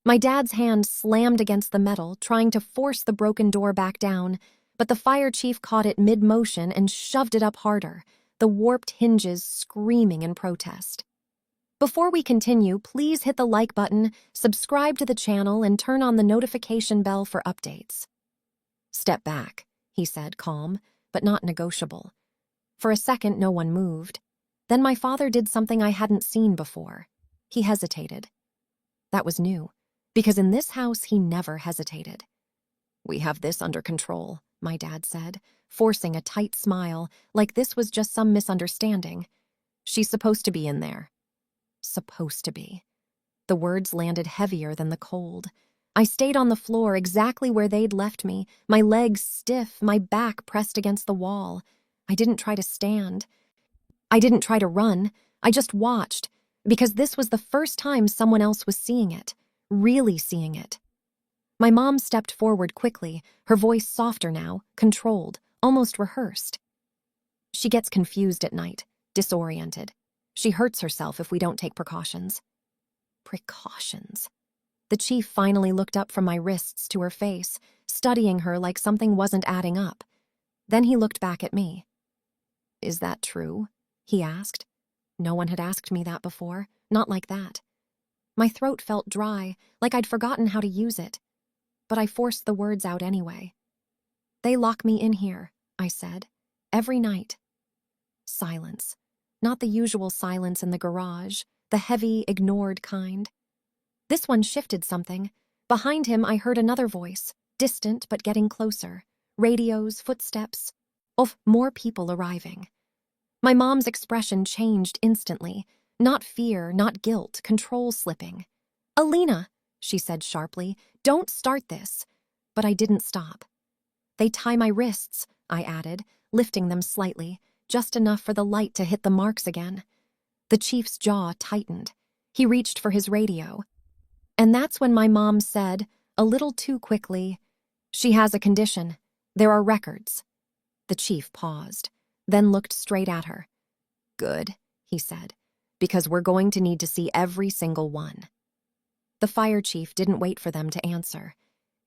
My dad's hand slammed against the metal, trying to force the broken door back down, but the fire chief caught it mid-motion and shoved it up harder, the warped hinges screaming in protest. Before we continue, please hit the like button, subscribe to the channel, and turn on the notification bell for updates. Step back, he said, calm, but not negotiable. For a second, no one moved. Then my father did something I hadn't seen before. He hesitated. That was new, because in this house he never hesitated. "We have this under control," my dad said, forcing a tight smile, like this was just some misunderstanding. "She's supposed to be in there." Supposed to be. The words landed heavier than the cold. I stayed on the floor exactly where they'd left me, my legs stiff, my back pressed against the wall. I didn't try to stand. I didn't try to run. I just watched, because this was the first time someone else was seeing it, really seeing it. My mom stepped forward quickly, her voice softer now, controlled, almost rehearsed. "She gets confused at night, disoriented. She hurts herself if we don't take precautions." Precautions. The chief finally looked up from my wrists to her face, studying her like something wasn't adding up. Then he looked back at me. "Is that true?" he asked. No one had asked me that before, not like that. My throat felt dry, like I'd forgotten how to use it. But I forced the words out anyway. "They lock me in here," I said, "every night." Silence. Not the usual silence in the garage, the heavy, ignored kind. This one shifted something. Behind him, I heard another voice, distant but getting closer. Radios, footsteps. Of more people arriving. My mom's expression changed instantly. Not fear, not guilt, control slipping. "Alina," she said sharply, "don't start this." But I didn't stop. "They tie my wrists," I added, lifting them slightly, just enough for the light to hit the marks again. The chief's jaw tightened. He reached for his radio. And that's when my mom said, a little too quickly, "She has a condition. There are records." The chief paused, then looked straight at her. "Good," he said, "because we're going to need to see every single one." The fire chief didn't wait for them to answer.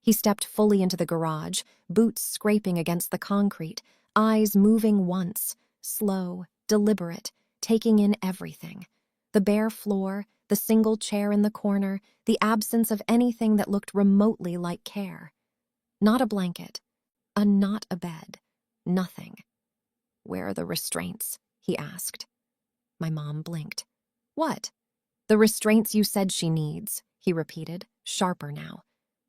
He stepped fully into the garage, boots scraping against the concrete, eyes moving once, slow, deliberate, taking in everything. The bare floor, the single chair in the corner, the absence of anything that looked remotely like care. Not a blanket, not a bed, nothing. "Where are the restraints?" he asked. My mom blinked. "What?" "The restraints you said she needs," he repeated, sharper now.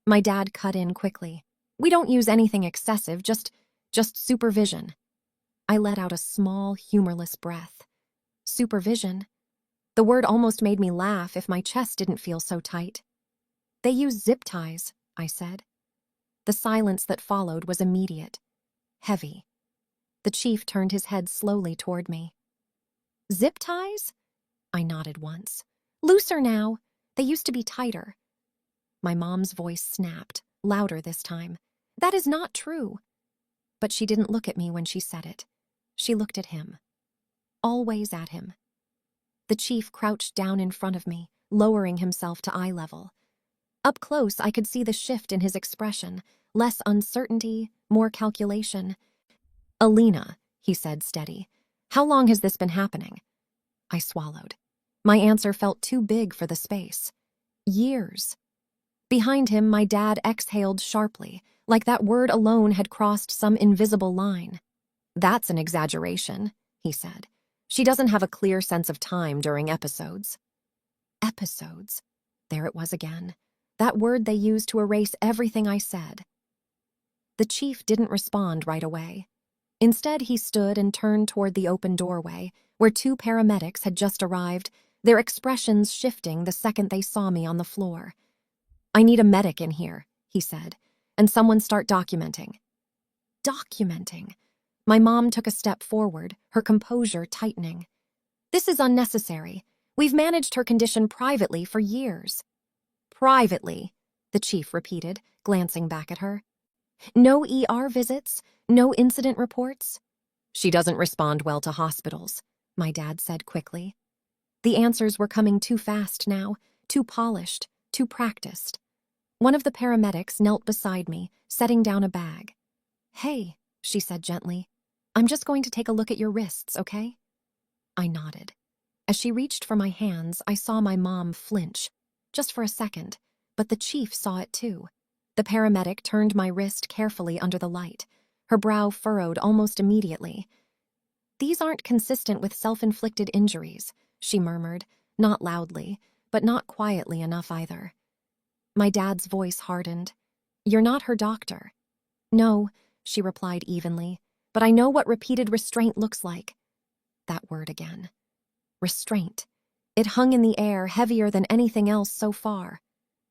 My dad cut in quickly. "We don't use anything excessive, just supervision." I let out a small, humorless breath. Supervision? The word almost made me laugh if my chest didn't feel so tight. "They use zip ties," I said. The silence that followed was immediate. Heavy. The chief turned his head slowly toward me. "Zip ties?" I nodded once. "Looser now. They used to be tighter." My mom's voice snapped, louder this time. "That is not true." But she didn't look at me when she said it. She looked at him. Always at him. The chief crouched down in front of me, lowering himself to eye level. Up close, I could see the shift in his expression, less uncertainty, more calculation. "Alina," he said, steady, "how long has this been happening?" I swallowed. My answer felt too big for the space. Years. Behind him, my dad exhaled sharply, like that word alone had crossed some invisible line. "That's an exaggeration," he said. "She doesn't have a clear sense of time during episodes." Episodes. There it was again. That word they used to erase everything I said. The chief didn't respond right away. Instead, he stood and turned toward the open doorway, where two paramedics had just arrived, their expressions shifting the second they saw me on the floor. "I need a medic in here," he said, "and someone start documenting." Documenting. My mom took a step forward, her composure tightening. "This is unnecessary. We've managed her condition privately for years." "Privately," the chief repeated, glancing back at her. "No ER visits? No incident reports?" "She doesn't respond well to hospitals," my dad said quickly. The answers were coming too fast now, too polished, too practiced. One of the paramedics knelt beside me, setting down a bag. "Hey," she said gently, "I'm just going to take a look at your wrists, okay?" I nodded. As she reached for my hands, I saw my mom flinch, just for a second, but the chief saw it too. The paramedic turned my wrist carefully under the light, her brow furrowed almost immediately. "These aren't consistent with self-inflicted injuries," she murmured, not loudly, but not quietly enough either. My dad's voice hardened. "You're not her doctor." "No," she replied evenly, "but I know what repeated restraint looks like." That word again. Restraint. It hung in the air, heavier than anything else so far.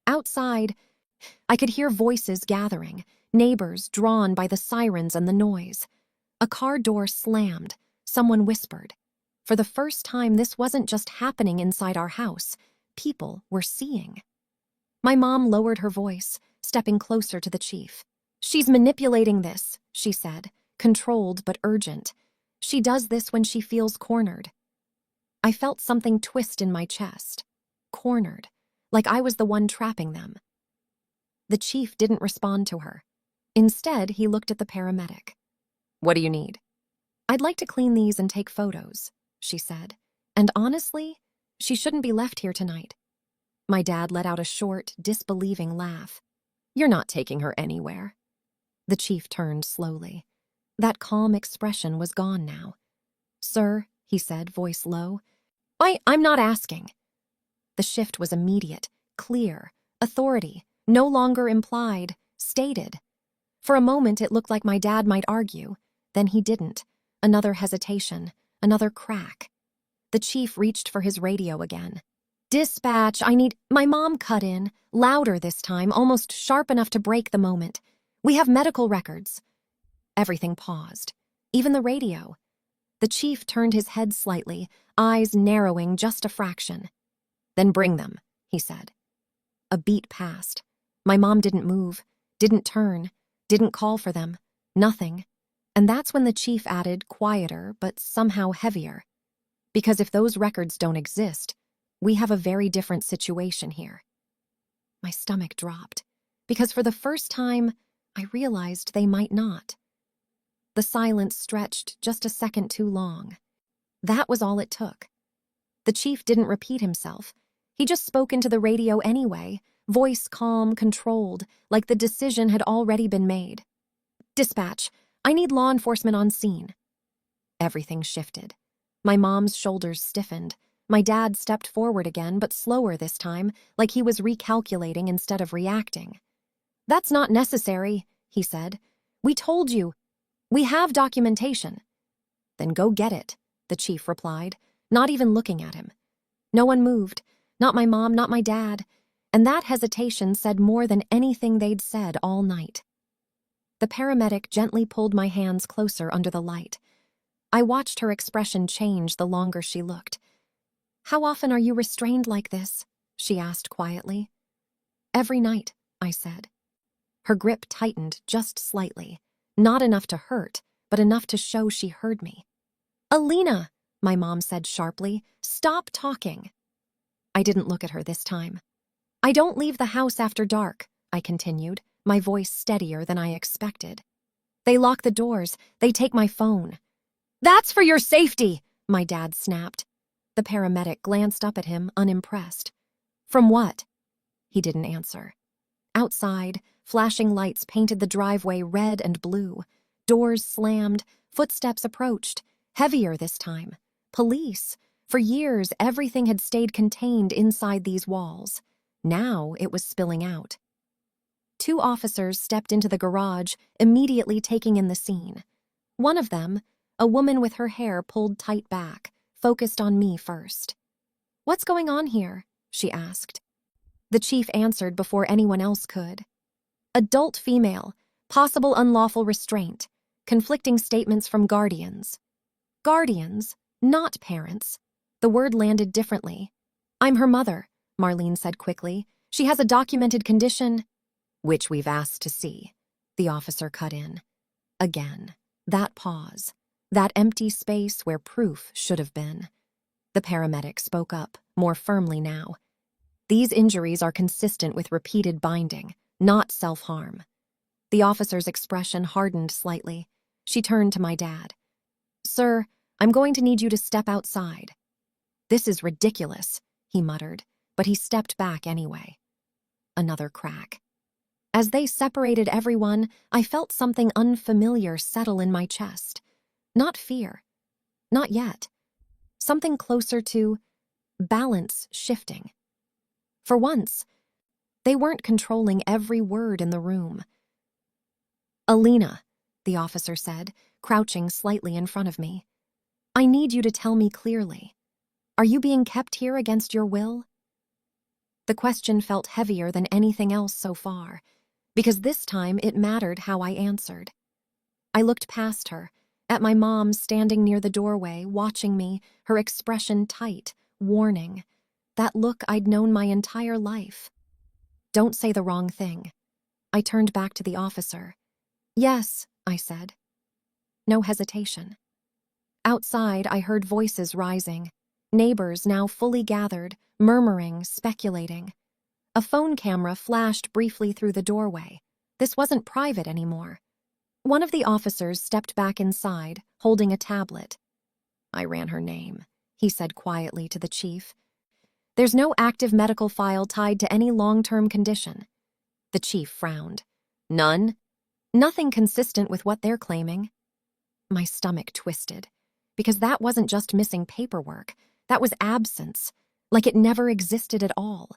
Outside, I could hear voices gathering, neighbors drawn by the sirens and the noise. A car door slammed. Someone whispered. For the first time, this wasn't just happening inside our house. People were seeing. My mom lowered her voice, stepping closer to the chief. "She's manipulating this," she said, controlled but urgent. "She does this when she feels cornered." I felt something twist in my chest. Cornered, like I was the one trapping them. The chief didn't respond to her. Instead, he looked at the paramedic. "What do you need?" "I'd like to clean these and take photos," she said. "And honestly, she shouldn't be left here tonight." My dad let out a short, disbelieving laugh. "You're not taking her anywhere." The chief turned slowly. That calm expression was gone now. "Sir," he said, voice low, I'm not asking." The shift was immediate, clear, authority, no longer implied, stated. For a moment it looked like my dad might argue. Then he didn't. Another hesitation, another crack. The chief reached for his radio again. "Dispatch, My mom cut in, louder this time, almost sharp enough to break the moment. "We have medical records." Everything paused, even the radio. The chief turned his head slightly, eyes narrowing just a fraction. "Then bring them," he said. A beat passed. My mom didn't move, didn't turn, didn't call for them, nothing. And that's when the chief added, quieter but somehow heavier. "Because if those records don't exist, we have a very different situation here." My stomach dropped, because for the first time, I realized they might not. The silence stretched just a second too long. That was all it took. The chief didn't repeat himself. He just spoke into the radio anyway, voice calm, controlled, like the decision had already been made. "Dispatch, I need law enforcement on scene." Everything shifted. My mom's shoulders stiffened. My dad stepped forward again, but slower this time, like he was recalculating instead of reacting. "That's not necessary," he said. "We told you. We have documentation." "Then go get it," the chief replied, not even looking at him. No one moved, not my mom, not my dad, and that hesitation said more than anything they'd said all night. The paramedic gently pulled my hands closer under the light. I watched her expression change the longer she looked. "How often are you restrained like this?" she asked quietly. "Every night," I said. Her grip tightened just slightly, not enough to hurt, but enough to show she heard me. "Alina," my mom said sharply, "stop talking." I didn't look at her this time. "I don't leave the house after dark," I continued, my voice steadier than I expected. "They lock the doors, they take my phone." "That's for your safety," my dad snapped. The paramedic glanced up at him, unimpressed. "From what?" He didn't answer. Outside, flashing lights painted the driveway red and blue. Doors slammed, footsteps approached, heavier this time. Police. For years, everything had stayed contained inside these walls. Now it was spilling out. 2 officers stepped into the garage, immediately taking in the scene. One of them, a woman with her hair pulled tight back, focused on me first. "What's going on here?" she asked. The chief answered before anyone else could. "Adult female, possible unlawful restraint, conflicting statements from guardians." Guardians, not parents. The word landed differently. "I'm her mother," Marlene said quickly. "She has a documented condition." "Which we've asked to see," the officer cut in. Again, that pause, that empty space where proof should have been. The paramedic spoke up, more firmly now. These injuries are consistent with repeated binding, not self-harm. The officer's expression hardened slightly. She turned to my dad. "Sir, I'm going to need you to step outside." "This is ridiculous," he muttered, but he stepped back anyway. Another crack. As they separated everyone, I felt something unfamiliar settle in my chest. Not fear. Not yet. Something closer to balance shifting. For once, they weren't controlling every word in the room. "Alina," the officer said, crouching slightly in front of me. "I need you to tell me clearly. Are you being kept here against your will?" The question felt heavier than anything else so far, because this time it mattered how I answered. I looked past her, at my mom standing near the doorway, watching me, her expression tight, warning. That look I'd known my entire life. "Don't say the wrong thing." I turned back to the officer. "Yes," I said. No hesitation. Outside, I heard voices rising. Neighbors now fully gathered, murmuring, speculating. A phone camera flashed briefly through the doorway. This wasn't private anymore. One of the officers stepped back inside, holding a tablet. "I ran her name," he said quietly to the chief. "There's no active medical file tied to any long-term condition." The chief frowned. "None? Nothing consistent with what they're claiming." My stomach twisted, because that wasn't just missing paperwork. That was absence, like it never existed at all.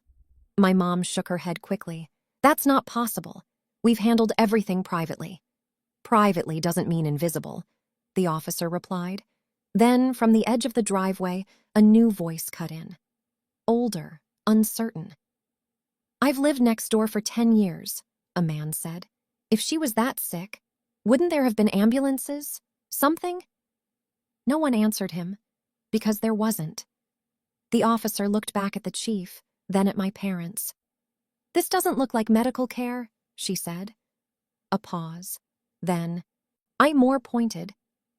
My mom shook her head quickly. "That's not possible. We've handled everything privately." "Privately doesn't mean invisible," the officer replied. Then, from the edge of the driveway, a new voice cut in. Older, uncertain. "I've lived next door for 10 years, a man said. "If she was that sick, wouldn't there have been ambulances? Something?" No one answered him, because there wasn't. The officer looked back at the chief, then at my parents. "This doesn't look like medical care," she said. A pause. Then, I more pointed.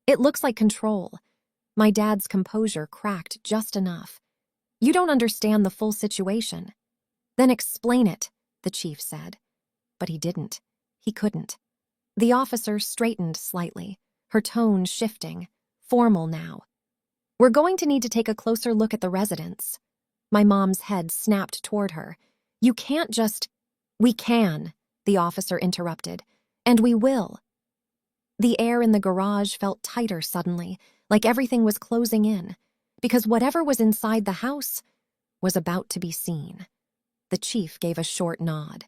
"It looks like control." My dad's composure cracked just enough. "You don't understand the full situation." "Then explain it," the chief said. But he didn't. He couldn't. The officer straightened slightly, her tone shifting, formal now. "We're going to need to take a closer look at the residents." My mom's head snapped toward her. "You can't just—" "We can," the officer interrupted. "And we will." The air in the garage felt tighter suddenly, like everything was closing in, because whatever was inside the house was about to be seen. The chief gave a short nod.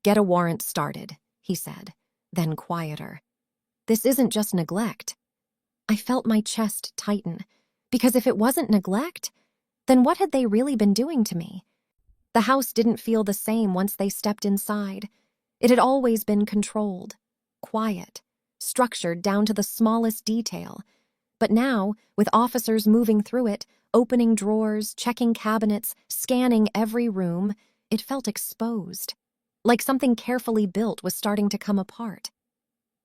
"Get a warrant started," he said, then quieter. "This isn't just neglect." I felt my chest tighten, because if it wasn't neglect, then what had they really been doing to me? The house didn't feel the same once they stepped inside. It had always been controlled, quiet, structured down to the smallest detail. But now, with officers moving through it, opening drawers, checking cabinets, scanning every room, it felt exposed, like something carefully built was starting to come apart.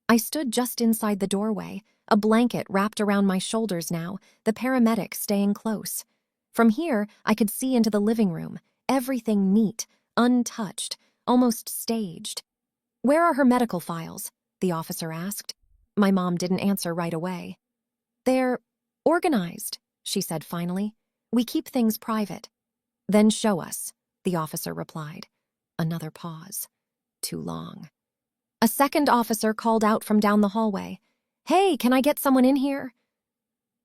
I stood just inside the doorway, a blanket wrapped around my shoulders now, the paramedic staying close. From here, I could see into the living room, everything neat, untouched, almost staged. "Where are her medical files?" the officer asked. My mom didn't answer right away. "They're organized," she said finally. "We keep things private." "Then show us," the officer replied. Another pause. Too long. A second officer called out from down the hallway. "Hey, can I get someone in here?"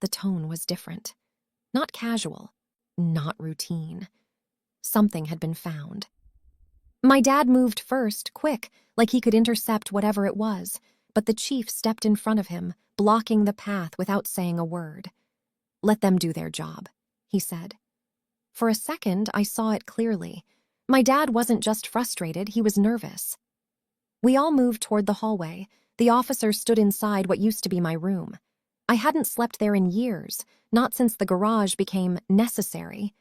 The tone was different. Not casual. Not routine. Something had been found. My dad moved first, quick, like he could intercept whatever it was, but the chief stepped in front of him, blocking the path without saying a word. "Let them do their job," he said. For a second, I saw it clearly. My dad wasn't just frustrated, he was nervous. We all moved toward the hallway. The officer stood inside what used to be my room. I hadn't slept there in years, not since the garage became necessary.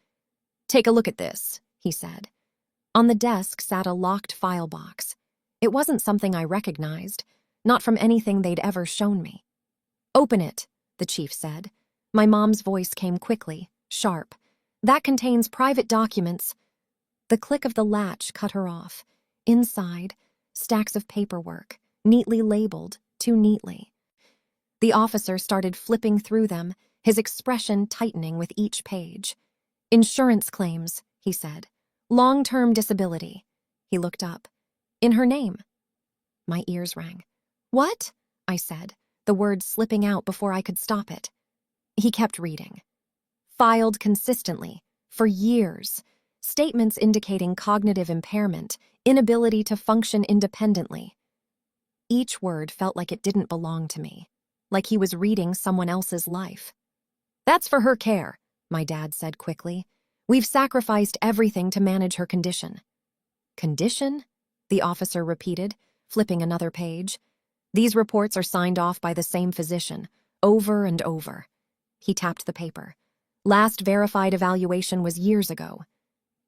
"Take a look at this," he said. On the desk sat a locked file box. It wasn't something I recognized, not from anything they'd ever shown me. "Open it," the chief said. My mom's voice came quickly, sharp. "That contains private documents." The click of the latch cut her off. Inside, stacks of paperwork, neatly labeled, too neatly. The officer started flipping through them, his expression tightening with each page. "Insurance claims," he said. "Long-term disability." He looked up. "In her name." My ears rang. "What?" I said, the words slipping out before I could stop it. He kept reading. "Filed consistently, for years. Statements indicating cognitive impairment, inability to function independently." Each word felt like it didn't belong to me, like he was reading someone else's life. "That's for her care," my dad said quickly. "We've sacrificed everything to manage her condition." "Condition?" the officer repeated, flipping another page. "These reports are signed off by the same physician, over and over." He tapped the paper. "Last verified evaluation was years ago."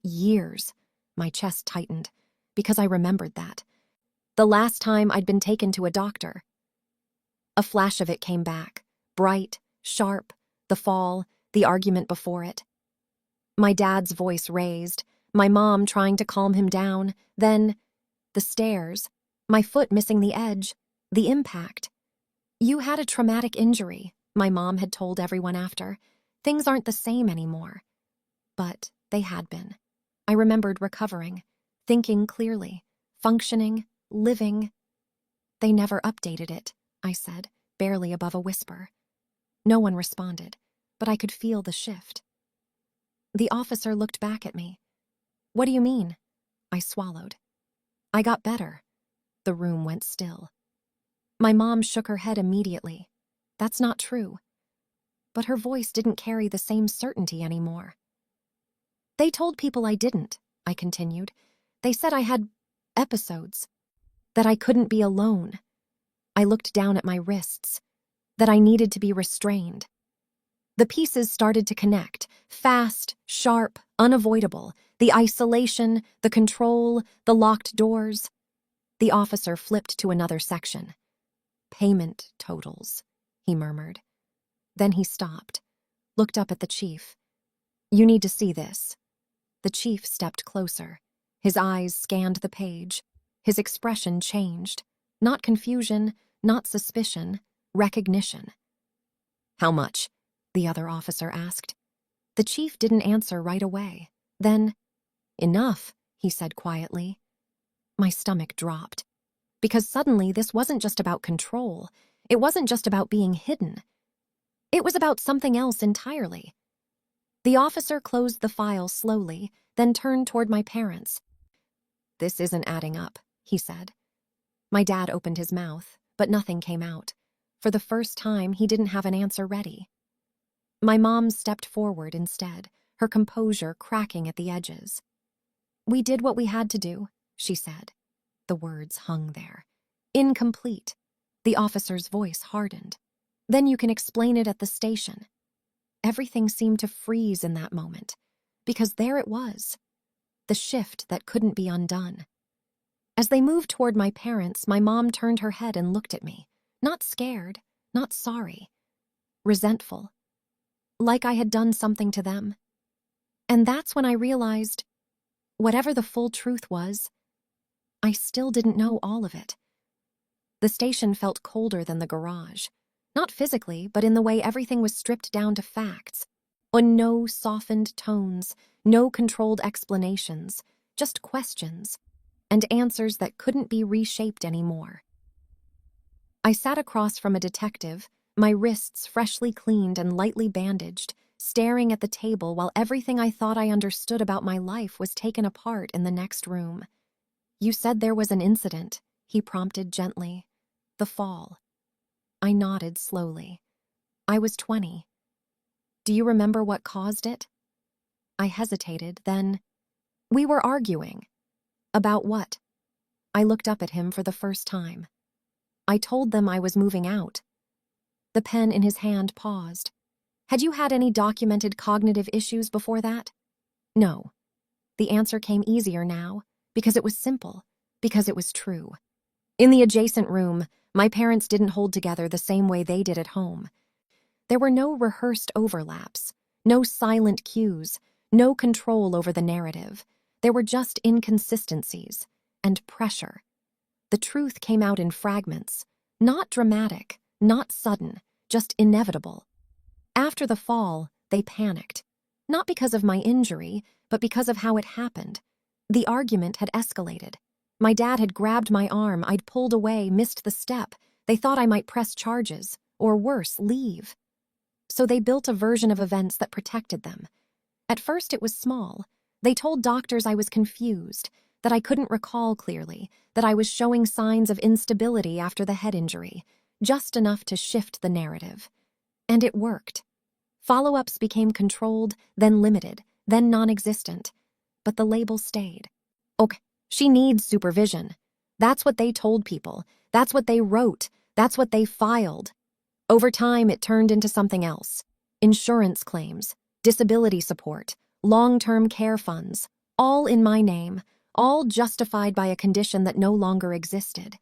Years. My chest tightened, because I remembered that. The last time I'd been taken to a doctor. A flash of it came back, bright, sharp, the fall, the argument before it. My dad's voice raised, my mom trying to calm him down, then the stairs, my foot missing the edge, the impact. "You had a traumatic injury," my mom had told everyone after. "Things aren't the same anymore." But they had been. I remembered recovering, thinking clearly, functioning, living. "They never updated it," I said, barely above a whisper. No one responded, but I could feel the shift. The officer looked back at me. "What do you mean?" I swallowed. "I got better." The room went still. My mom shook her head immediately. "That's not true." But her voice didn't carry the same certainty anymore. "They told people I didn't," I continued. "They said I had episodes, that I couldn't be alone." I looked down at my wrists, that I needed to be restrained. The pieces started to connect, fast, sharp, unavoidable. The isolation, the control, the locked doors. The officer flipped to another section. "Payment totals," he murmured. Then he stopped, looked up at the chief. "You need to see this." The chief stepped closer. His eyes scanned the page. His expression changed. Not confusion, not suspicion, recognition. "How much?" the other officer asked. The chief didn't answer right away. Then, "Enough," he said quietly. My stomach dropped. Because suddenly this wasn't just about control. It wasn't just about being hidden. It was about something else entirely. The officer closed the file slowly, then turned toward my parents. "This isn't adding up," he said. My dad opened his mouth, but nothing came out. For the first time, he didn't have an answer ready. My mom stepped forward instead, her composure cracking at the edges. "We did what we had to do," she said. The words hung there. "Incomplete." The officer's voice hardened. "Then you can explain it at the station." Everything seemed to freeze in that moment, because there it was, the shift that couldn't be undone. As they moved toward my parents, my mom turned her head and looked at me, not scared, not sorry, resentful, like I had done something to them. And that's when I realized, whatever the full truth was, I still didn't know all of it. The station felt colder than the garage. Not physically, but in the way everything was stripped down to facts. On no softened tones, no controlled explanations, just questions, and answers that couldn't be reshaped anymore. I sat across from a detective, my wrists freshly cleaned and lightly bandaged, staring at the table while everything I thought I understood about my life was taken apart in the next room. "You said there was an incident," he prompted gently. "The fall." I nodded slowly. "I was 20. "Do you remember what caused it?" I hesitated, then, "We were arguing." "About what?" I looked up at him for the first time. "I told them I was moving out." The pen in his hand paused. "Had you had any documented cognitive issues before that?" "No." The answer came easier now, because it was simple, because it was true. In the adjacent room, my parents didn't hold together the same way they did at home. There were no rehearsed overlaps, no silent cues, no control over the narrative. There were just inconsistencies and pressure. The truth came out in fragments, not dramatic, not sudden, just inevitable. After the fall, they panicked. Not because of my injury, but because of how it happened. The argument had escalated. My dad had grabbed my arm, I'd pulled away, missed the step. They thought I might press charges, or worse, leave. So they built a version of events that protected them. At first it was small. They told doctors I was confused, that I couldn't recall clearly, that I was showing signs of instability after the head injury, just enough to shift the narrative. And it worked. Follow-ups became controlled, then limited, then non-existent. But the label stayed. Okay, she needs supervision. That's what they told people. That's what they wrote. That's what they filed. Over time, it turned into something else. Insurance claims, disability support, long-term care funds, all in my name, all justified by a condition that no longer existed.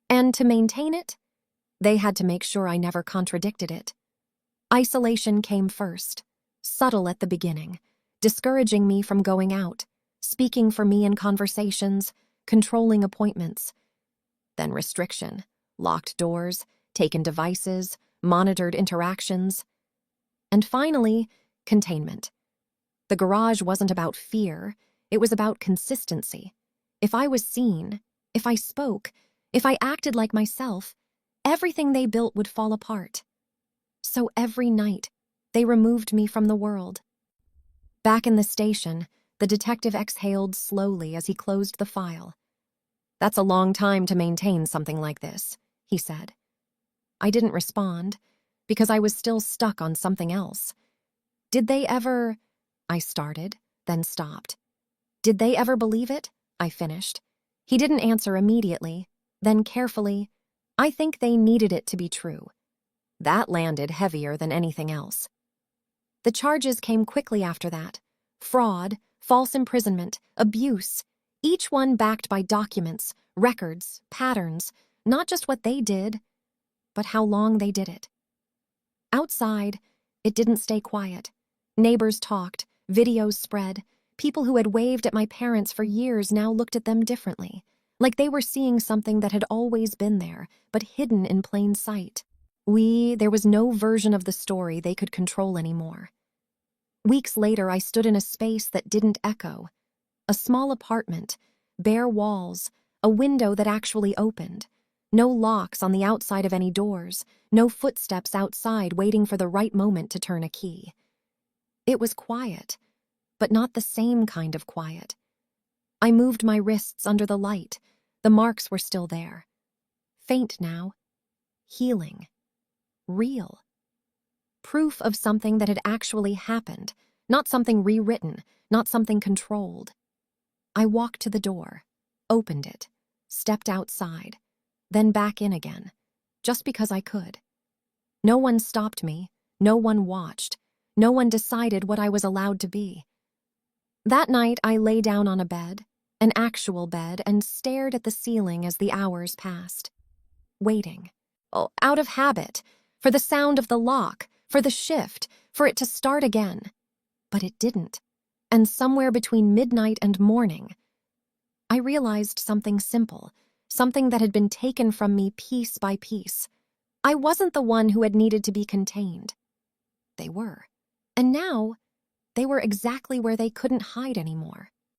And to maintain it, they had to make sure I never contradicted it. Isolation came first, subtle at the beginning, discouraging me from going out, speaking for me in conversations, controlling appointments. Then restriction, locked doors, taken devices, monitored interactions. And finally, containment. The garage wasn't about fear, it was about consistency. If I was seen, if I spoke, if I acted like myself, everything they built would fall apart. So every night, they removed me from the world. Back in the station, the detective exhaled slowly as he closed the file. "That's a long time to maintain something like this," he said. I didn't respond, because I was still stuck on something else. "Did they ever—" I started, then stopped. "Did they ever believe it?" I finished. He didn't answer immediately, then carefully, "I think they needed it to be true." That landed heavier than anything else. The charges came quickly after that. Fraud, false imprisonment, abuse, each one backed by documents, records, patterns, not just what they did, but how long they did it. Outside, it didn't stay quiet. Neighbors talked, videos spread. People who had waved at my parents for years now looked at them differently, like they were seeing something that had always been there, but hidden in plain sight. There was no version of the story they could control anymore. Weeks later, I stood in a space that didn't echo. A small apartment, bare walls, a window that actually opened. No locks on the outside of any doors, no footsteps outside waiting for the right moment to turn a key. It was quiet, but not the same kind of quiet. I moved my wrists under the light. The marks were still there. Faint now. Healing. Real. Proof of something that had actually happened, not something rewritten, not something controlled. I walked to the door, opened it, stepped outside, then back in again, just because I could. No one stopped me, no one watched, no one decided what I was allowed to be. That night I lay down on a bed, an actual bed, and stared at the ceiling as the hours passed. Waiting. Oh, out of habit, for the sound of the lock, for the shift, for it to start again. But it didn't. And somewhere between midnight and morning, I realized something simple, something that had been taken from me piece by piece. I wasn't the one who had needed to be contained. They were. And now, they were exactly where they couldn't hide anymore.